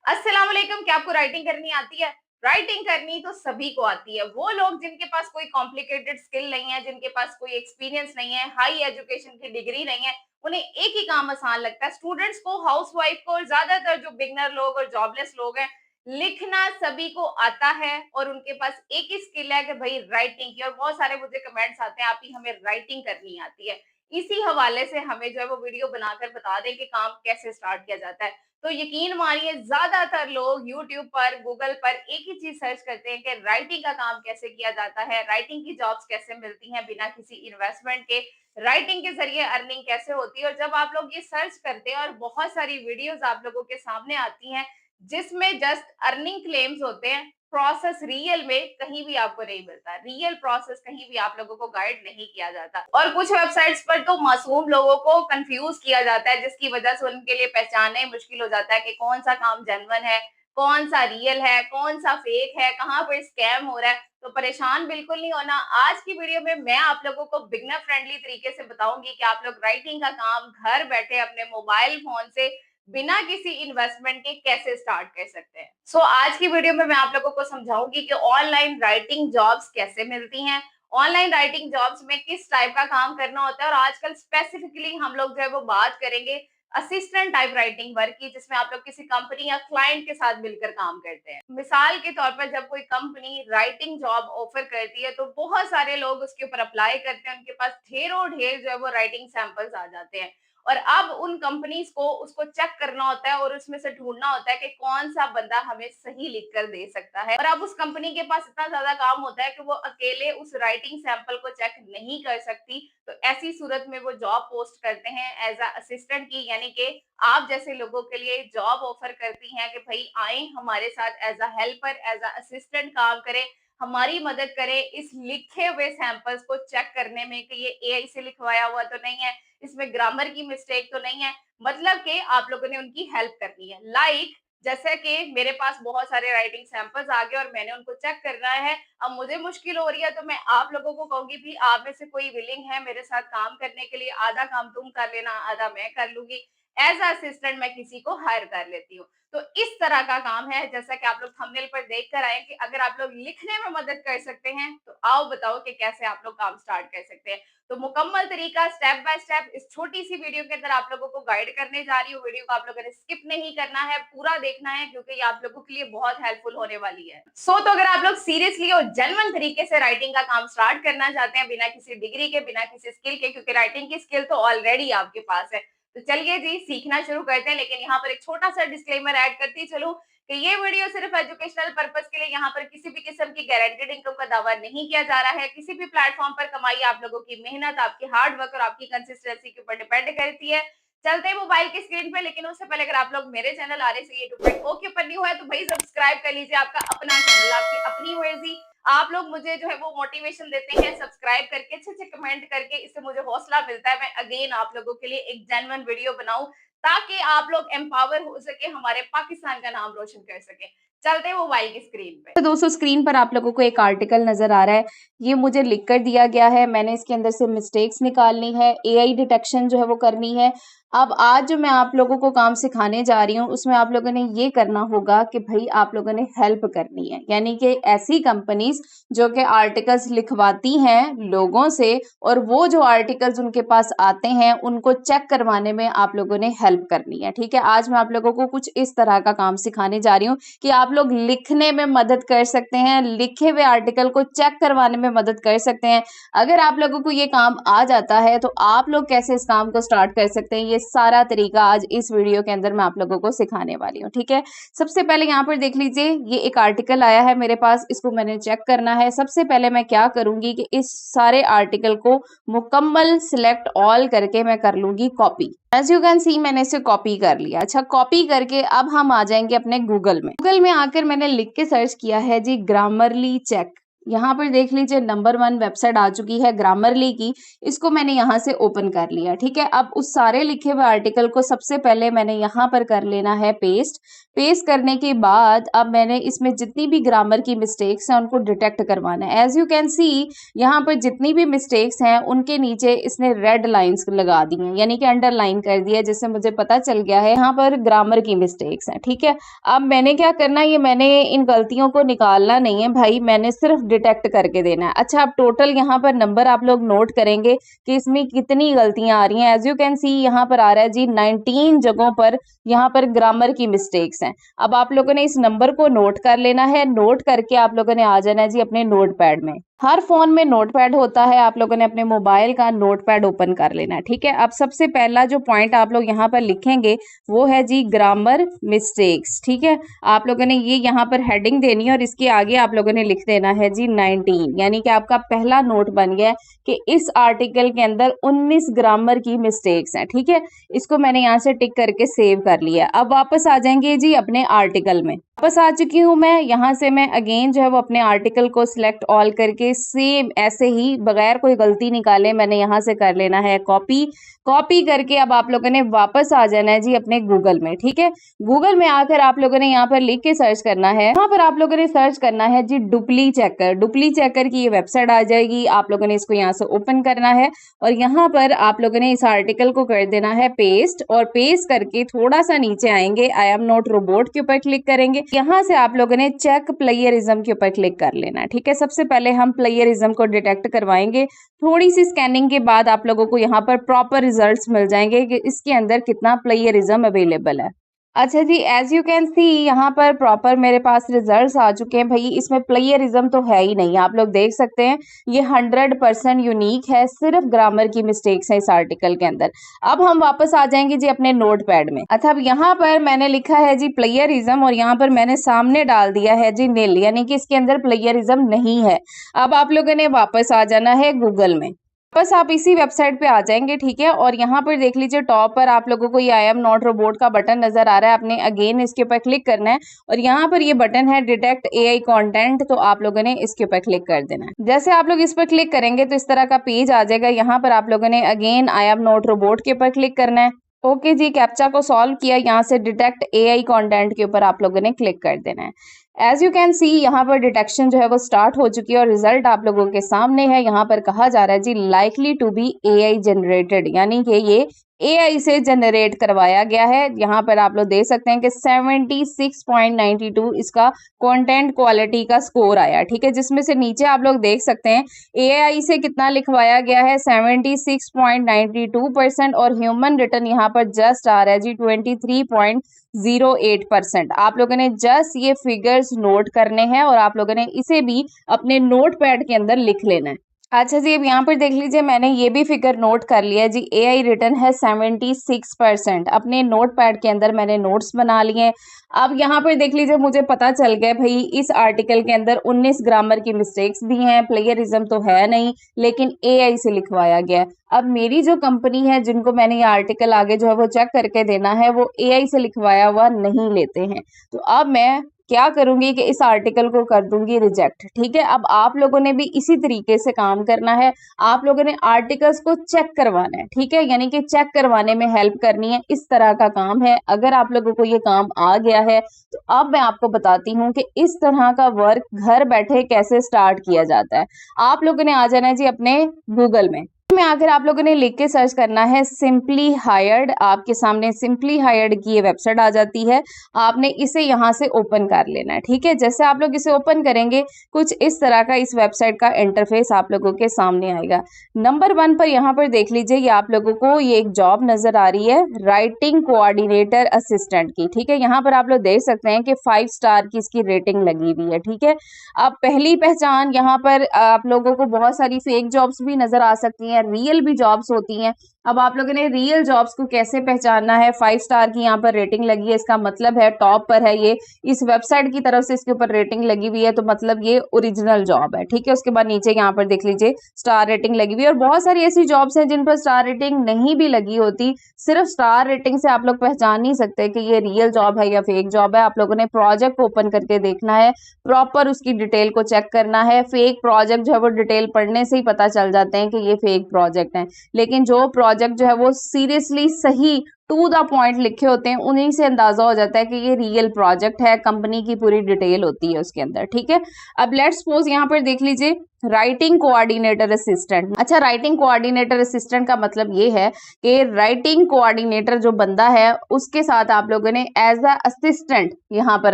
अस्सलाम वालेकुम। क्या आपको राइटिंग करनी आती है? राइटिंग करनी तो सभी को आती है। वो लोग जिनके पास कोई कॉम्प्लिकेटेड स्किल नहीं है, जिनके पास कोई एक्सपीरियंस नहीं है, हाई एजुकेशन की डिग्री नहीं है, उन्हें एक ही काम आसान लगता है। स्टूडेंट्स को, हाउसवाइफ को और ज्यादातर जो बिगनर लोग और जॉबलेस लोग हैं, लिखना सभी को आता है और उनके पास एक ही स्किल है कि भाई राइटिंग की। और बहुत सारे मुझे कमेंट्स आते हैं, आप ही हमें राइटिंग करनी आती है। इसी हवाले से हमें जो है वो वीडियो बनाकर बता दें कि काम कैसे स्टार्ट किया जाता है। तो यकीन मानिए ज्यादातर लोग YouTube पर, गूगल पर एक ही चीज सर्च करते हैं कि राइटिंग का काम कैसे किया जाता है, राइटिंग की जॉब्स कैसे मिलती हैं बिना किसी इन्वेस्टमेंट के, राइटिंग के जरिए अर्निंग कैसे होती है। और जब आप लोग ये सर्च करते हैं और बहुत सारी वीडियोस आप लोगों के सामने आती हैं जिसमें जस्ट अर्निंग क्लेम्स होते हैं, प्रोसेस रियल में कहीं भी आपको नहीं मिलता। रियल प्रोसेस कहीं भी आप लोगों को गाइड नहीं किया जाता और कुछ वेबसाइट्स पर तो मासूम लोगों को कंफ्यूज किया जाता है, जिसकी वजह से उनके लिए पहचानना ही मुश्किल हो जाता है कि कौन सा काम जेन्युइन है, कौन सा रियल है, कौन सा फेक है, कहाँ पर स्कैम हो रहा है। तो परेशान बिल्कुल नहीं होना। आज की वीडियो में मैं आप लोगों को बिगनर फ्रेंडली तरीके से बताऊंगी कि आप लोग राइटिंग का काम घर बैठे अपने मोबाइल फोन से बिना किसी इन्वेस्टमेंट के कैसे स्टार्ट कर सकते हैं। आज की वीडियो में मैं आप लोगों को समझाऊंगी कि ऑनलाइन राइटिंग जॉब्स कैसे मिलती हैं, ऑनलाइन राइटिंग जॉब्स में किस टाइप का काम करना होता है। और आजकल स्पेसिफिकली हम लोग जो है वो बात करेंगे असिस्टेंट टाइप राइटिंग वर्क की, जिसमें आप लोग किसी कंपनी या क्लाइंट के साथ मिलकर काम करते हैं। मिसाल के तौर पर जब कोई कंपनी राइटिंग जॉब ऑफर करती है तो बहुत सारे लोग उसके ऊपर अप्लाई करते हैं, उनके पास ढेरों ढेर जो है वो राइटिंग सैंपल्स आ जाते हैं। और अब उन कंपनीज को उसको चेक करना होता है और उसमें से ढूंढना होता है कि कौन सा बंदा हमें सही लिख कर दे सकता है। और अब उस कंपनी के पास इतना ज्यादा काम होता है कि वो अकेले उस राइटिंग सैंपल को चेक नहीं कर सकती। तो ऐसी सूरत में वो जॉब पोस्ट करते हैं एज अ असिस्टेंट की, यानी कि आप जैसे लोगों के लिए जॉब ऑफर करती हैं कि भाई आए हमारे साथ as a helper, as a assistant काम करें, हमारी मदद करें इस लिखे हुए सैंपल्स को चेक करने में कि ये एआई से लिखवाया हुआ तो नहीं है, इसमें ग्रामर की मिस्टेक तो नहीं है। मतलब कि आप लोगों ने उनकी हेल्प करनी है। जैसे कि मेरे पास बहुत सारे राइटिंग सैंपल्स आ गए और मैंने उनको चेक करना है, अब मुझे मुश्किल हो रही है तो मैं आप लोगों को कहूंगी भी आप में से कोई विलिंग है मेरे साथ काम करने के लिए, आधा काम तुम कर लेना, आधा मैं कर लूंगी। एज असिस्टेंट मैं किसी को हायर कर लेती हूँ। तो इस तरह का काम है, जैसा कि आप लोग थंबनेल पर देख कर आए कि अगर आप लोग लिखने में मदद कर सकते हैं तो आओ बताओ कि कैसे आप लोग काम स्टार्ट कर सकते हैं। तो मुकम्मल तरीका स्टेप बाय स्टेप इस छोटी सी वीडियो के अंदर आप लोगों को गाइड करने जा रही हूँ। वीडियो को आप लोगों ने स्किप नहीं करना है, पूरा देखना है, क्योंकि ये आप लोगों के लिए बहुत हेल्पफुल होने वाली है। तो अगर आप लोग सीरियसली और जेन्युइन तरीके से राइटिंग का काम स्टार्ट करना चाहते हैं बिना किसी डिग्री के, बिना किसी स्किल के, क्योंकि राइटिंग की स्किल तो ऑलरेडी आपके पास है, तो चलिए जी सीखना शुरू करते हैं। लेकिन यहाँ पर एक छोटा सा डिस्क्लेमर ऐड करती चलूं कि ये वीडियो सिर्फ एजुकेशनल पर्पस के लिए, यहाँ पर किसी भी किस्म की गारंटेड इनकम का दावा नहीं किया जा रहा है। किसी भी प्लेटफॉर्म पर कमाई आप लोगों की मेहनत, आपकी हार्ड वर्क और आपकी कंसिस्टेंसी के ऊपर डिपेंड करती है। चलते हैं मोबाइल की स्क्रीन पे, लेकिन उससे पहले अगर आप लोग मेरे चैनल आर एस के ऊपर नहीं हुआ है तो भाई सब्सक्राइब कर लीजिए। आपका अपना चैनल, आपकी अपनी मर्जी, आप लोग मुझे जो है वो मोटिवेशन देते हैं सब्सक्राइब करके, अच्छे अच्छे कमेंट करके, इससे मुझे हौसला मिलता है मैं अगेन आप लोगों के लिए एक जेन्युइन वीडियो बनाऊं, ताकि आप लोग एम्पावर हो सके, हमारे पाकिस्तान का नाम रोशन कर सके। चलते हैं मोबाइल की स्क्रीन पे। तो दोस्तों स्क्रीन पर आप लोगों को एक आर्टिकल नजर आ रहा है। ये मुझे लिख कर दिया गया है, मैंने इसके अंदर से मिस्टेक्स निकालनी है, एआई डिटेक्शन जो है वो करनी है। अब आज जो मैं आप लोगों को काम सिखाने जा रही हूँ उसमें आप लोगों ने ये करना होगा कि भाई आप लोगों ने हेल्प करनी है, यानी कि ऐसी कंपनीज जो कि आर्टिकल्स लिखवाती हैं लोगों से और वो जो आर्टिकल्स उनके पास आते हैं उनको चेक करवाने में आप लोगों ने हेल्प करनी है। ठीक है, आज मैं आप लोगों को कुछ इस तरह का काम सिखाने जा रही हूँ कि आप लोग लिखने में मदद कर सकते हैं, लिखे हुए आर्टिकल को चेक करवाने में मदद कर सकते हैं। अगर आप लोगों को ये काम आ जाता है तो आप लोग कैसे इस काम को स्टार्ट कर सकते हैं, ये सारा तरीका आज इस वीडियो के अंदर मैं आप लोगों को सिखाने वाली हूँ। ठीक है, सबसे पहले यहाँ पर देख लीजिए, ये एक आर्टिकल आया है मेरे पास, इसको मैंने चेक करना है। सबसे पहले मैं क्या करूंगी कि इस सारे आर्टिकल को मुकम्मल सिलेक्ट ऑल करके मैं कर लूंगी copy. As you can see मैंने इसे कॉपी कर लिया। अच्छा, कॉपी करके अब हम आ जाएंगे अपने गूगल में। गूगल में आकर मैंने लिख के सर्च किया है जी ग्रामरली चेक। यहाँ पर देख लीजिए नंबर 1 वेबसाइट आ चुकी है ग्रामरली की। इसको मैंने यहाँ से ओपन कर लिया, ठीक है। अब उस सारे लिखे हुए आर्टिकल को सबसे पहले मैंने यहाँ पर कर लेना है पेस्ट। पेस्ट करने के बाद अब मैंने इसमें जितनी भी ग्रामर की मिस्टेक्स हैं उनको डिटेक्ट करवाना है। एज यू कैन सी यहाँ पर जितनी भी मिस्टेक्स हैं उनके नीचे इसने रेड लाइंस लगा दी हैं, यानी कि अंडरलाइन कर दिया, जिससे मुझे पता चल गया है यहाँ पर ग्रामर की मिस्टेक्स हैं, ठीक है। अब मैंने क्या करना है, ये मैंने इन गलतियों को निकालना नहीं है भाई, मैंने सिर्फ डिटेक्ट करके देना है। अच्छा, अब टोटल यहाँ पर नंबर आप लोग नोट करेंगे कि इसमें कितनी गलतियां आ रही हैं। एज यू कैन सी यहाँ पर आ रहा है जी 19 जगहों पर यहाँ पर ग्रामर की मिस्टेक्स हैं। अब आप लोगों ने इस नंबर को नोट कर लेना है। नोट करके आप लोगों ने आ जाना है जी अपने नोटपैड में। हर फोन में नोटपैड होता है, आप लोगों ने अपने मोबाइल का नोटपैड ओपन कर लेना है, ठीक है। अब सबसे पहला जो पॉइंट आप लोग यहाँ पर लिखेंगे वो है जी ग्रामर मिस्टेक्स, ठीक है। आप लोगों ने ये यहाँ पर हेडिंग देनी है और इसके आगे आप लोगों ने लिख देना है जी 19, यानी कि आपका पहला नोट बन गया है कि इस आर्टिकल के अंदर 19 ग्रामर की मिस्टेक्स हैं, ठीक है। इसको मैंने यहाँ से टिक करके सेव कर लिया। अब वापस आ जाएंगे जी अपने आर्टिकल में। वापस आ चुकी हूँ मैं। यहाँ से मैं अगेन जो है वो अपने आर्टिकल को सिलेक्ट ऑल करके सेम ऐसे ही बगैर कोई गलती निकाले मैंने यहाँ से कर लेना है कॉपी। कॉपी करके अब आप लोगों ने वापस आ जाना है जी अपने गूगल में, ठीक है। गूगल में आकर आप लोगों ने यहाँ पर लिख के सर्च करना है, यहाँ पर आप लोगों ने सर्च करना है जी डुप्ली चेकर। डुप्ली चेकर की ये वेबसाइट आ जाएगी, आप लोगों ने इसको यहाँ से ओपन करना है और यहाँ पर आप लोगों ने इस आर्टिकल को कर देना है पेस्ट, और पेस्ट करके थोड़ा सा नीचे आएंगे, आई एम नॉट रोबोट के ऊपर क्लिक करेंगे। यहाँ से आप लोगों ने चेक प्लेयरिज्म के ऊपर क्लिक कर लेना है, ठीक है। सबसे पहले हम प्लेयरिज्म को डिटेक्ट करवाएंगे। थोड़ी सी स्कैनिंग के बाद आप लोगों को यहाँ पर प्रॉपर रिजल्ट्स मिल जाएंगे कि इसके अंदर कितना प्लेयरिज्म अवेलेबल है। अच्छा जी, एज यू कैन सी यहाँ पर प्रॉपर मेरे पास रिजल्ट्स आ चुके हैं। भाई इसमें प्लेयरिज्म तो है ही नहीं, आप लोग देख सकते हैं ये 100% यूनिक है, सिर्फ ग्रामर की मिस्टेक्स है इस आर्टिकल के अंदर। अब हम वापस आ जाएंगे जी अपने नोटपैड में। अच्छा, अब यहाँ पर मैंने लिखा है जी प्लेयरिज्म और यहाँ पर मैंने सामने डाल दिया है जी नील, यानी कि इसके अंदर प्लेयरिज्म नहीं है। अब आप लोगों ने वापस आ जाना है गूगल में। बस आप इसी वेबसाइट पे आ जाएंगे, ठीक है। और यहाँ पर देख लीजिए टॉप पर आप लोगों को ये आई एम नॉट रोबोट का बटन नजर आ रहा है, आपने अगेन इसके ऊपर क्लिक करना है और यहाँ पर ये बटन है डिटेक्ट एआई कंटेंट, तो आप लोगों ने इसके ऊपर क्लिक कर देना है। जैसे आप लोग इस पर क्लिक करेंगे तो इस तरह का पेज आ जाएगा। यहाँ पर आप लोगों ने again I am not robot के ऊपर क्लिक करना है। ओके जी, कैप्चा को सॉल्व किया, यहाँ से डिटेक्ट एआई कंटेंट के ऊपर आप लोगों ने क्लिक कर देना है। एज यू कैन सी यहाँ पर डिटेक्शन जो है वो स्टार्ट हो चुकी है और रिजल्ट आप लोगों के सामने है। यहाँ पर कहा जा रहा है जी likely to be AI generated, यानी कि ये एआई से जनरेट करवाया गया है। यहाँ पर आप लोग देख सकते हैं कि 76.92 इसका कंटेंट क्वालिटी का स्कोर आया, ठीक है। जिसमें से नीचे आप लोग देख सकते हैं एआई से कितना लिखवाया गया है 76.92% और ह्यूमन रिटर्न यहाँ पर जस्ट आ रहा है जी 23.08%। आप लोगों ने जस्ट ये फिगर्स नोट करने हैं और आप लोगों ने इसे भी अपने नोटपैड के अंदर लिख लेना है। अच्छा जी, अब यहाँ पर देख लीजिए मैंने ये भी फिगर नोट कर लिया जी, एआई रिटर्न है 76%। अपने नोटपैड के अंदर मैंने नोट्स बना लिए हैं। अब यहाँ पर देख लीजिए मुझे पता चल गया भाई इस आर्टिकल के अंदर 19 ग्रामर की मिस्टेक्स भी हैं, प्लेयरिज्म तो है नहीं, लेकिन एआई से लिखवाया गया है। अब मेरी जो कंपनी है जिनको मैंने ये आर्टिकल आगे जो है वो चेक करके देना है वो एआई से लिखवाया हुआ नहीं लेते हैं, तो अब मैं क्या करूंगी कि इस आर्टिकल को कर दूंगी रिजेक्ट, ठीक है। अब आप लोगों ने भी इसी तरीके से काम करना है, आप लोगों ने आर्टिकल्स को चेक करवाना है, ठीक है, यानी कि चेक करवाने में हेल्प करनी है, इस तरह का काम है। अगर आप लोगों को ये काम आ गया है तो अब मैं आपको बताती हूँ कि इस तरह का वर्क घर बैठे कैसे स्टार्ट किया जाता है। आप लोगों ने आ जाना है जी अपने गूगल में आकर आप लोगों ने लिख के सर्च करना है सिंपली हायर्ड। आपके सामने सिंपली हायर्ड की ये वेबसाइट आ जाती है, आपने इसे यहाँ से ओपन कर लेना है, ठीक है। जैसे आप लोग इसे ओपन करेंगे कुछ इस तरह का इस वेबसाइट का इंटरफेस आप लोगों के सामने आएगा। नंबर 1 पर यहाँ पर देख लीजिए ये आप लोगों को ये एक जॉब नजर आ रही है राइटिंग कोऑर्डिनेटर असिस्टेंट की, ठीक है। यहाँ पर आप लोग देख सकते हैं कि 5 स्टार की इसकी रेटिंग लगी हुई है, ठीक है। अब पहली पहचान, यहाँ पर आप लोगों को बहुत सारी फेक जॉब्स भी नजर आ सकती हैं, रियल भी जॉब्स होती हैं। अब आप लोगों ने रियल जॉब्स को कैसे पहचानना है, 5 स्टार की यहाँ पर रेटिंग लगी है, इसका मतलब है टॉप पर है ये, इस वेबसाइट की तरफ से इसके ऊपर रेटिंग लगी हुई है, तो मतलब ये ओरिजिनल जॉब है। ठीक है, उसके बाद नीचे यहाँ पर देख लीजिए स्टार रेटिंग लगी हुई है, और बहुत सारी ऐसी जॉब्स हैं जिन पर स्टार रेटिंग नहीं भी लगी होती। सिर्फ स्टार रेटिंग से आप लोग पहचान नहीं सकते कि ये रियल जॉब है या फेक जॉब है। आप लोगों ने प्रोजेक्ट ओपन करके देखना है, प्रॉपर उसकी डिटेल को चेक करना है। फेक प्रोजेक्ट जो है वो डिटेल पढ़ने से ही पता चल जाते हैं कि ये फेक प्रोजेक्ट है, लेकिन जो प्रोजेक्ट जो है वो सीरियसली सही टू द पॉइंट लिखे होते हैं, उन्हीं से अंदाजा हो जाता है कि ये रियल प्रोजेक्ट है, कंपनी की पूरी डिटेल होती है उसके अंदर। ठीक है, अब लेट्स सपोज यहाँ पर देख लीजिए राइटिंग कोऑर्डिनेटर असिस्टेंट। अच्छा, राइटिंग कोऑर्डिनेटर असिस्टेंट का मतलब ये है कि राइटिंग कोऑर्डिनेटर जो बंदा है उसके साथ आप लोगों ने एज अ असिस्टेंट यहाँ पर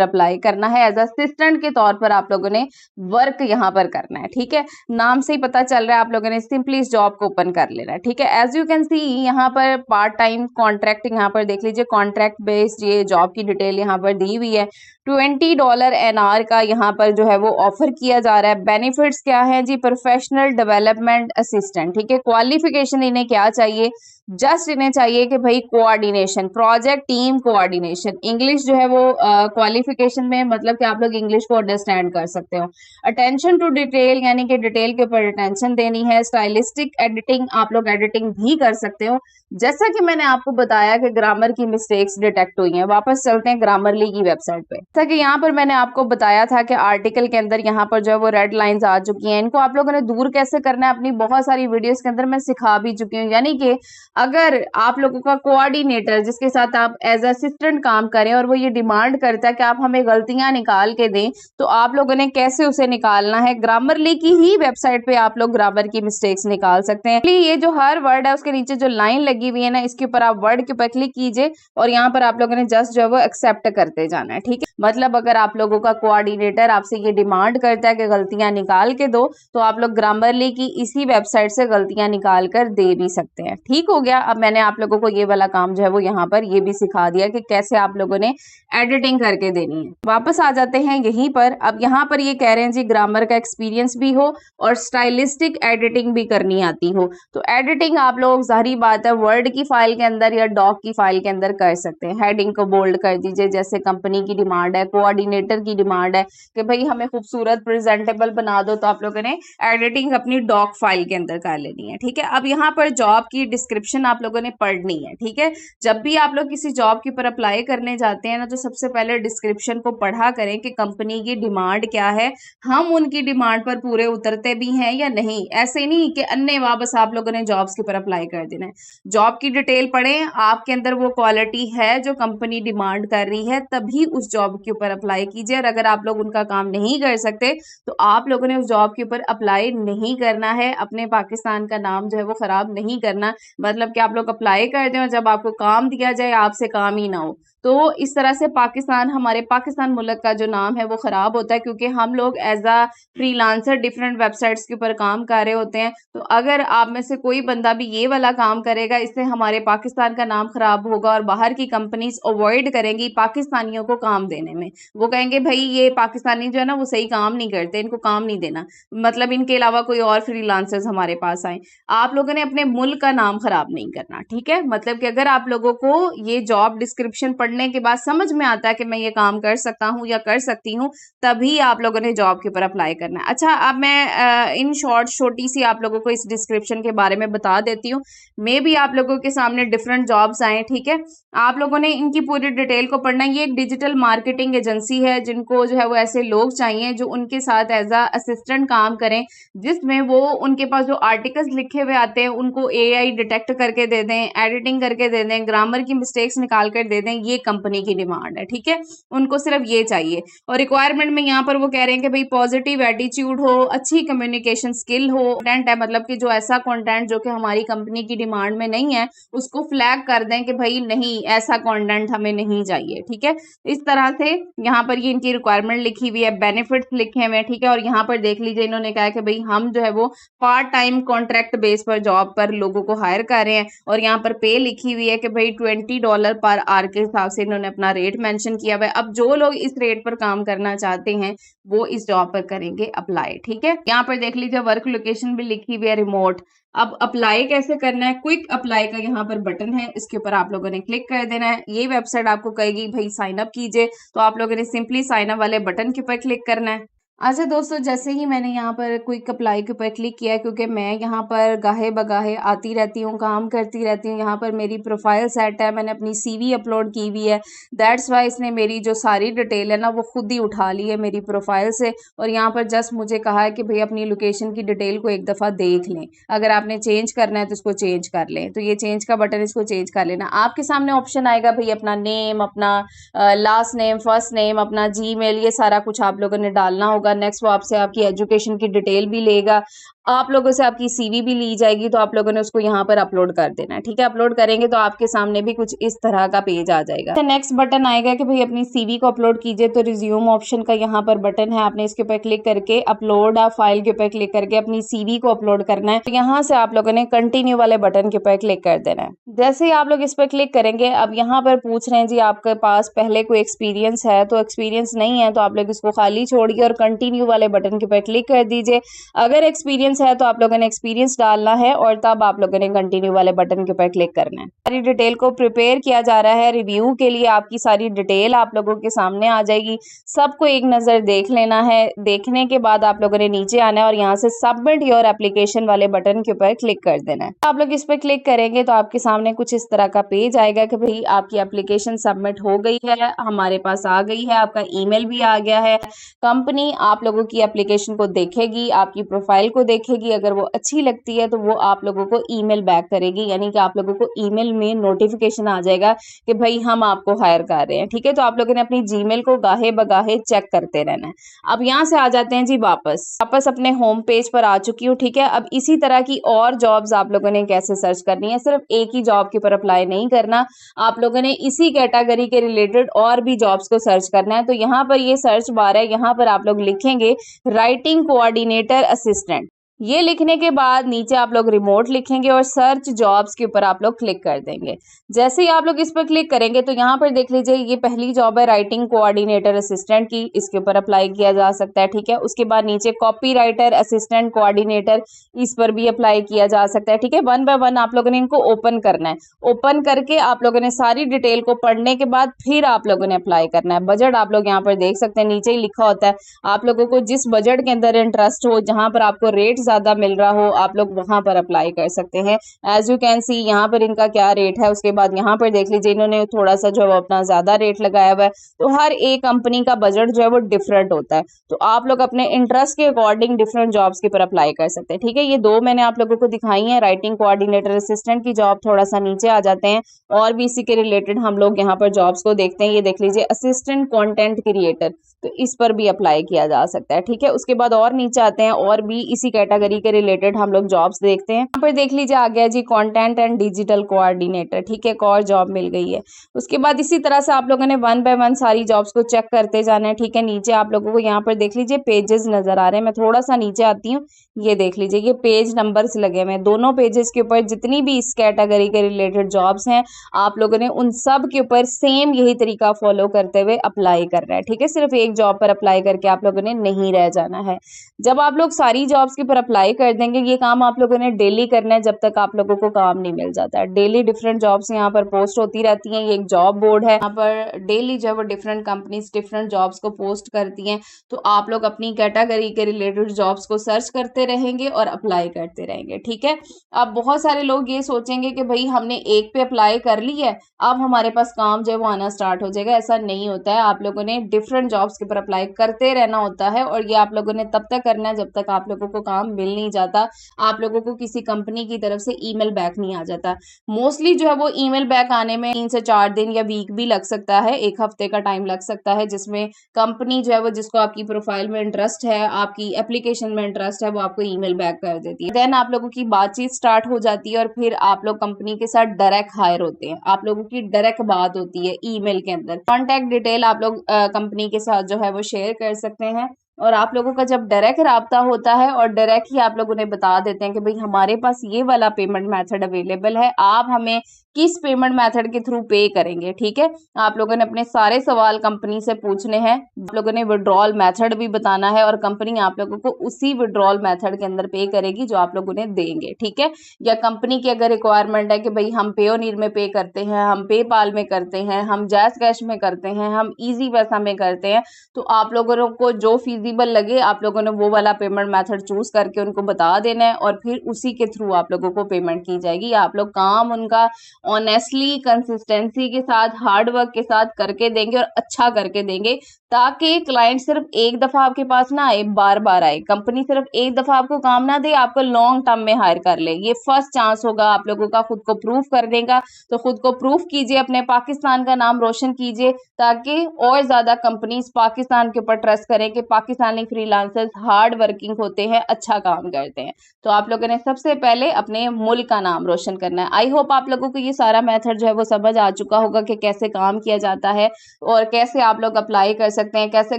अप्लाई करना है, एज असिस्टेंट के तौर पर आप लोगों ने वर्क यहाँ पर करना है। ठीक है, नाम से ही पता चल रहा है, आप लोगों ने सिंपली इस जॉब को ओपन कर लेना है। ठीक है, एज यू कैन सी यहाँ पर पार्ट टाइम कॉन्ट्रैक्ट, यहाँ पर देख लीजिए कॉन्ट्रैक्ट बेस्ड ये जॉब की डिटेल यहाँ पर दी हुई है। $20 एन आवर का यहाँ पर जो है वो ऑफर किया जा रहा है। बेनिफिट्स क्या है जी, प्रोफेशनल डेवलपमेंट असिस्टेंट। ठीक है, क्वालिफिकेशन इन्हें क्या चाहिए, जस्ट इन्हें चाहिए कि भाई coordination, project team coordination, English जो है वो क्वालिफिकेशन में मतलब कि आप लोग इंग्लिश को अंडरस्टैंड कर सकते हो। अटेंशन टू डिटेल, यानी कि डिटेल के ऊपर अटेंशन देनी है। स्टाइलिस्टिक एडिटिंग, आप लोग एडिटिंग भी कर सकते हो। जैसा कि मैंने आपको बताया कि ग्रामर की मिस्टेक्स डिटेक्ट हुई हैं, वापस चलते हैं ग्रामरली की वेबसाइट पे। जैसा कि यहाँ पर मैंने आपको बताया था कि आर्टिकल के अंदर यहाँ पर जो है वो रेड लाइंस आ चुकी हैं, इनको आप लोगों ने दूर कैसे करना है अपनी बहुत सारी वीडियोस के अंदर मैं सिखा भी चुकी हूँ। यानी कि अगर आप लोगों का कोऑर्डिनेटर जिसके साथ आप एज असिस्टेंट काम करें और वो ये डिमांड करता है कि आप हमें गलतियां निकाल के दें, तो आप लोगों ने कैसे उसे निकालना है, ग्रामरली की ही वेबसाइट पे आप लोग ग्रामर की मिस्टेक्स निकाल सकते हैं। ये जो हर वर्ड है उसके नीचे जो लाइन लगी हुई है ना, इसके ऊपर आप वर्ड के ऊपर क्लिक कीजिए और यहाँ पर आप लोगों ने जस्ट जो है वो एक्सेप्ट करते जाना है। ठीक है, मतलब अगर आप लोगों का कोऑर्डिनेटर आपसे ये डिमांड करता है कि गलतियां निकाल के दो, तो आप लोग ग्रामरली की इसी वेबसाइट से गलतियां निकाल कर दे भी सकते हैं। ठीक हो गया, अब मैंने आप लोगों को ये वाला काम जो है वो यहाँ पर ये भी सिखा दिया कि कैसे आप लोगों ने एडिटिंग करके देनी है। वापस आ जाते हैं यहीं पर। अब यहाँ पर ये कह रहे हैं जी ग्रामर का एक्सपीरियंस भी हो और स्टाइलिस्टिक एडिटिंग भी करनी आती हो। तो एडिटिंग आप लोग जाहिर बात है वर्ड की फाइल के अंदर या डॉक की फाइल के अंदर कर सकते हैं। हेडिंग को बोल्ड कर दीजिए, जैसे कंपनी की डिमांड है, कोऑर्डिनेटर की डिमांड है कि भाई हमें खूबसूरत प्रेजेंटेबल बना दो, तो आप लोगों ने एडिटिंग अपनी डॉक फाइल के अंदर कर लेनी है। ठीक है, अब यहाँ पर जॉब की डिस्क्रिप्शन आप लोगों ने पढ़नी है। ठीक है, जब भी आप लोग किसी जॉब के ऊपर अप्लाई करने जाते हैं ना, तो सबसे पहले डिस्क्रिप्शन को पढ़ा करें कि कंपनी की डिमांड क्या है, हम उनकी डिमांड पर पूरे उतरते भी हैं या नहीं। ऐसे नहीं कि अन्नेवाह बस आप लोगों ने जॉब्स के ऊपर अप्लाई कर देना है। जॉब की डिटेल पढ़ें, आपके अंदर वो क्वालिटी है जो कंपनी डिमांड कर रही है, तभी उस जॉब के ऊपर अप्लाई कीजिए। और अगर आप लोग उनका काम नहीं कर सकते तो आप लोगों ने उस जॉब के ऊपर अप्लाई नहीं करना है। अपने पाकिस्तान का नाम जो है वो खराब नहीं करना, मतलब कि आप लोग अप्लाई कर दें और जब आपको काम दिया जाए आपसे काम ही ना हो, तो इस तरह से पाकिस्तान, हमारे पाकिस्तान मुल्क का जो नाम है वो खराब होता है, क्योंकि हम लोग as a freelancer different websites के ऊपर काम कर रहे होते हैं। तो अगर आप में से कोई बंदा भी ये वाला काम करेगा, इससे हमारे पाकिस्तान का नाम खराब होगा और बाहर की कंपनीज अवॉइड करेंगी पाकिस्तानियों को काम देने में। वो कहेंगे भाई ये पाकिस्तानी जो है ना वो सही काम नहीं करते, इनको काम नहीं देना, मतलब इनके अलावा कोई और फ्रीलांसर्स हमारे पास आए। आप लोगों ने अपने मुल्क का नाम खराब नहीं करना। ठीक है, मतलब कि अगर आप लोगों को ये जॉब डिस्क्रिप्शन पढ़ने के बाद समझ में आता है कि मैं ये काम कर सकता हूँ या कर सकती हूँ, तभी आप लोगों ने जॉब के ऊपर अप्लाई करना है। अच्छा, अब मैं इन शॉर्ट छोटी सी आप लोगों को इस डिस्क्रिप्शन के बारे में बता देती हूँ, मे भी आप लोगों के सामने डिफरेंट जॉब्स आए। ठीक है, आप लोगों ने इनकी पूरी डिटेल को पढ़ना है। ये एक डिजिटल मार्केटिंग एजेंसी है, जिनको जो है वो ऐसे लोग चाहिए जो उनके साथ एज अ असिस्टेंट काम करें, जिसमें वो उनके पास जो आर्टिकल्स लिखे हुए आते हैं उनको AI डिटेक्ट करके दे दें, एडिटिंग करके दे दें, ग्रामर की मिस्टेक्स निकाल कर दे दें। ये कंपनी की डिमांड है। ठीक है, उनको सिर्फ ये चाहिए। और रिक्वायरमेंट में यहाँ पर वो कह रहे हैं कि भाई पॉजिटिव एटीट्यूड हो, अच्छी कम्युनिकेशन स्किल हो, कंटेंट है, मतलब कि जो ऐसा कंटेंट जो कि हमारी कंपनी की डिमांड में नहीं है उसको फ्लैग कर दें कि भाई नहीं, ऐसा कंटेंट हमें नहीं चाहिए। ठीक है, इस तरह से यहाँ पर ये इनकी रिक्वायरमेंट लिखी हुई है, बेनिफिट्स लिखे हुए हैं। ठीक है, और यहाँ पर देख लीजिए इन्होंने कहा कि भाई हम जो है वो पार्ट टाइम कॉन्ट्रैक्ट बेस पर जॉब पर लोगों को हायर कर रहे हैं, और यहाँ पर पे लिखी हुई है कि भाई $20 पर आवर के हिसाब से इन्होंने अपना रेट मेंशन किया हुआ है। अब जो लोग इस रेट पर काम करना चाहते हैं वो इस जॉब पर करेंगे अप्लाई। ठीक है, यहाँ पर देख लीजिए वर्क लोकेशन भी लिखी हुई है रिमोट। अब अप्लाई कैसे करना है, क्विक अप्लाई का यहाँ पर बटन है, इसके ऊपर आप लोगों ने क्लिक कर देना है। ये वेबसाइट आपको कहेगी भाई साइन अप कीजिए, तो आप लोगों ने सिंपली साइन अप वाले बटन के ऊपर क्लिक करना है। अच्छा दोस्तों, जैसे ही मैंने यहाँ पर क्विक अप्लाई के ऊपर क्लिक किया, क्योंकि मैं यहाँ पर गाहे बगाहे आती रहती हूँ, काम करती रहती हूँ, यहाँ पर मेरी प्रोफाइल सेट है, मैंने अपनी सीवी अपलोड की हुई है, दैट्स वाई इसने मेरी जो सारी डिटेल है ना वो खुद ही उठा ली है मेरी प्रोफाइल से, और यहाँ पर जस्ट मुझे कहा है कि भाई अपनी लोकेशन की डिटेल को एक दफ़ा देख लें, अगर आपने चेंज करना है तो इसको चेंज कर लें। तो ये चेंज का बटन, इसको चेंज कर लेना। आपके सामने ऑप्शन आएगा भाई अपना नेम, अपना लास्ट नेम, फर्स्ट नेम, अपना जीमेल, ये सारा कुछ आप लोगों ने डालना होगा। नेक्स्ट वो आपसे आपकी एजुकेशन की डिटेल भी लेगा, आप लोगों से आपकी सीवी भी ली जाएगी, तो आप लोगों ने उसको यहाँ पर अपलोड कर देना है। ठीक है, अपलोड करेंगे तो आपके सामने भी कुछ इस तरह का पेज आ जाएगा। तो नेक्स्ट बटन आएगा कि भाई अपनी सीवी को अपलोड कीजिए, तो रिज्यूम ऑप्शन का यहाँ पर बटन है, आपने इसके ऊपर क्लिक करके अपलोड आ फाइल के ऊपर क्लिक करके अपनी सीवी को अपलोड करना है। तो यहाँ से आप लोगों ने कंटिन्यू वाले बटन के ऊपर क्लिक कर देना है। जैसे ही आप लोग इस पर क्लिक करेंगे, अब यहाँ पर पूछ रहे हैं जी आपके पास पहले कोई एक्सपीरियंस है, तो एक्सपीरियंस नहीं है तो आप लोग इसको खाली छोड़िए और कंटिन्यू वाले बटन के ऊपर क्लिक कर दीजिए। अगर एक्सपीरियंस है तो आप लोगों ने एक्सपीरियंस डालना है और तब आप लोगों ने कंटिन्यू वाले बटन के ऊपर क्लिक करना है। सारी डिटेल को प्रिपेयर किया जा रहा है रिव्यू के लिए, आपकी सारी डिटेल आप लोगों के सामने आ जाएगी, सबको एक नज़र देख लेना है। देखने के बाद आप लोगों ने नीचे आना है और यहाँ से सबमिट योर एप्लीकेशन वाले बटन के ऊपर क्लिक कर देना है। आप लोग इस पर क्लिक करेंगे तो आपके सामने कुछ इस तरह का पेज आएगा कि भाई आपकी एप्लीकेशन सबमिट हो गई है, हमारे पास आ गई है, आपका ईमेल भी आ गया है। कंपनी आप लोगों की एप्लीकेशन को देखेगी, आपकी प्रोफाइल को देखेगी, अगर वो अच्छी लगती है तो वो आप लोगों को ईमेल बैक करेगी, यानी कि आप लोगों को ईमेल में नोटिफिकेशन आ जाएगा कि भाई हम आपको हायर कर रहे हैं। ठीक है, तो आप लोगों ने अपनी जीमेल को गाहे बगाहे चेक करते रहना है। अब यहाँ से आ जाते हैं जी वापस अपने होम पेज पर आ चुकी हूँ। ठीक है, अब इसी तरह की और जॉब्स आप लोगों ने कैसे सर्च करनी है, सिर्फ एक ही जॉब के ऊपर अप्लाई नहीं करना, आप लोगों ने इसी कैटेगरी के रिलेटेड और भी जॉब्स को सर्च करना है। तो यहाँ पर ये सर्च बार है, यहाँ पर आप लोग लिखेंगे राइटिंग कोऑर्डिनेटर असिस्टेंट। ये लिखने के बाद नीचे आप लोग रिमोट लिखेंगे और सर्च जॉब्स के ऊपर आप लोग क्लिक कर देंगे। जैसे ही आप लोग इस पर क्लिक करेंगे तो यहाँ पर देख लीजिए ये पहली जॉब है राइटिंग कोऑर्डिनेटर असिस्टेंट की, इसके ऊपर अप्लाई किया जा सकता है। ठीक है, उसके बाद नीचे कॉपीराइटर असिस्टेंट कोऑर्डिनेटर, इस पर भी अप्लाई किया जा सकता है। ठीक है, वन बाय वन आप लोगों ने इनको ओपन करना है। ओपन करके आप लोगों ने सारी डिटेल को पढ़ने के बाद फिर आप लोगों ने अप्लाई करना है। बजट आप लोग यहाँ पर देख सकते हैं, नीचे ही लिखा होता है, आप लोगों को जिस बजट के अंदर इंटरेस्ट हो, जहां पर आपको रेट ज्यादा मिल रहा हो, आप लोग वहां पर अप्लाई कर सकते हैं। एज यू कैन सी यहाँ पर इनका क्या रेट है। उसके बाद यहाँ पर देख लीजिए इन्होंने थोड़ा सा जो है अपना ज्यादा रेट लगाया हुआ है। तो हर एक कंपनी का बजट जो है वो डिफरेंट होता है, तो आप लोग अपने इंटरेस्ट के अकॉर्डिंग डिफरेंट जॉब्स के ऊपर अप्लाई कर सकते हैं। ठीक है, ये दो मैंने आप लोगों को दिखाई है, राइटिंग कोऑर्डिनेटर असिस्टेंट की जॉब। थोड़ा सा नीचे आ जाते हैं और भी इसी के रिलेटेड हम लोग यहाँ पर जॉब्स को देखते हैं। ये देख लीजिए असिस्टेंट कंटेंट क्रिएटर, तो इस पर भी अप्लाई किया जा सकता है। ठीक है, उसके बाद और नीचे आते हैं और भी इसी कैटेगरी के रिलेटेड हम लोग जॉब्स देखते हैं। यहाँ पर देख लीजिए आ गया जी कंटेंट एंड डिजिटल कोऑर्डिनेटर। ठीक है, एक और जॉब मिल गई है। उसके बाद इसी तरह से आप लोगों ने वन बाय वन सारी जॉब्स को चेक करते जाना है। ठीक है, नीचे आप लोगों को यहाँ पर देख लीजिए पेजेस नजर आ रहे हैं। मैं थोड़ा सा नीचे आती हूँ, ये देख लीजिए ये पेज नंबर्स लगे हुए हैं दोनों पेजेस के ऊपर। जितनी भी इस कैटेगरी के रिलेटेड जॉब्स हैं आप लोगों ने उन सब के ऊपर सेम यही तरीका फॉलो करते हुए अप्लाई करना है। ठीक है, सिर्फ एक जॉब पर अप्लाई करके आप लोगों ने नहीं रह जाना है। जब आप लोग सारी जॉब्स के ऊपर अप्लाई कर देंगे, ये काम आप लोगों ने डेली करना है जब तक आप लोगों को काम नहीं मिल जाता है। डेली डिफरेंट जॉब्स यहाँ पर पोस्ट होती रहती हैं। ये एक जॉब बोर्ड है, यहाँ पर डेली जो है वो डिफरेंट कंपनीज डिफरेंट जॉब्स को पोस्ट करती हैं। तो आप लोग अपनी कैटेगरी के रिलेटेड जॉब्स को सर्च करते रहेंगे और अप्लाई करते रहेंगे। ठीक है, अब बहुत सारे लोग ये सोचेंगे कि भाई हमने एक पे अप्लाई कर ली है, अब हमारे पास काम जो है वो आना स्टार्ट हो जाएगा। ऐसा नहीं होता है, आप लोगों ने डिफरेंट जॉब्स के ऊपर अप्लाई करते रहना होता है और ये आप लोगों ने तब तक करना है जब तक आप लोगों को काम मिल नहीं जाता, आप लोगों को किसी कंपनी की तरफ से ईमेल बैक नहीं आ जाता। मोस्टली जो है वो ईमेल बैक आने में 3 से 4 दिन या वीक भी लग सकता है, 1 हफ्ते का टाइम लग सकता है, जिसमें कंपनी जो है वो जिसको आपकी प्रोफाइल में इंटरेस्ट है, आपकी एप्लीकेशन में इंटरेस्ट है, वो आपको ईमेल बैक कर देती है। देन आप लोगों की बातचीत स्टार्ट हो जाती है और फिर आप लोग कंपनी के साथ डायरेक्ट हायर होते हैं। आप लोगों की डायरेक्ट बात होती है ईमेल के अंदर। कॉन्टैक्ट डिटेल आप लोग कंपनी के साथ जो है वो शेयर कर सकते हैं और आप लोगों का जब डायरेक्ट राब्ता होता है और डायरेक्ट ही आप लोग उन्हें बता देते हैं कि भाई हमारे पास ये वाला पेमेंट मेथड अवेलेबल है, आप हमें किस पेमेंट मेथड के थ्रू पे करेंगे, ठीक है। आप लोगों ने अपने सारे सवाल कंपनी से पूछने हैं, आप लोगों ने विड्रॉल मेथड भी बताना है और कंपनी आप लोगों को उसी विड्रॉल मेथड के अंदर पे करेगी जो आप लोग उन्हें देंगे, ठीक है। या कंपनी की अगर रिक्वायरमेंट है कि भाई हम पेयोनीर में पे करते हैं, हम पेपाल में करते हैं, हम जैज़ कैश में करते हैं, हम इजी पैसा में करते हैं, तो आप लोगों को जो फिजिबल लगे आप लोगों ने वो वाला पेमेंट मेथड चूज करके उनको बता देना है और फिर उसी के थ्रू आप लोगों को पेमेंट की जाएगी। आप लोग काम उनका ऑनेस्टली, कंसिस्टेंसी के साथ, हार्ड वर्क के साथ करके देंगे और अच्छा करके देंगे, ताकि क्लाइंट सिर्फ एक दफा आपके पास ना आए, बार बार आए। कंपनी सिर्फ एक दफा आपको काम ना दे, आपको लॉन्ग टर्म में हायर कर ले। ये फर्स्ट चांस होगा आप लोगों का खुद को प्रूफ करने का, तो खुद को प्रूफ कीजिए, अपने पाकिस्तान का नाम रोशन कीजिए, ताकि और ज्यादा कंपनीज पाकिस्तान के ऊपर ट्रस्ट करें कि पाकिस्तानी फ्रीलांसर्स हार्ड वर्किंग होते हैं, अच्छा काम करते हैं। तो आप लोगों ने सबसे पहले अपने मुल्क का नाम रोशन करना है। आई होप आप लोगों को ये सारा मेथड जो है वो समझ आ चुका होगा कि कैसे काम किया जाता है और कैसे आप लोग अप्लाई कर सकते हैं, कैसे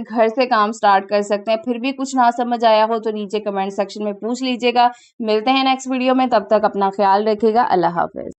घर से काम स्टार्ट कर सकते हैं। फिर भी कुछ ना समझ आया हो तो नीचे कमेंट सेक्शन में पूछ लीजिएगा। मिलते हैं नेक्स्ट वीडियो में, तब तक अपना ख्याल रखिएगा। अल्लाह हाफिज।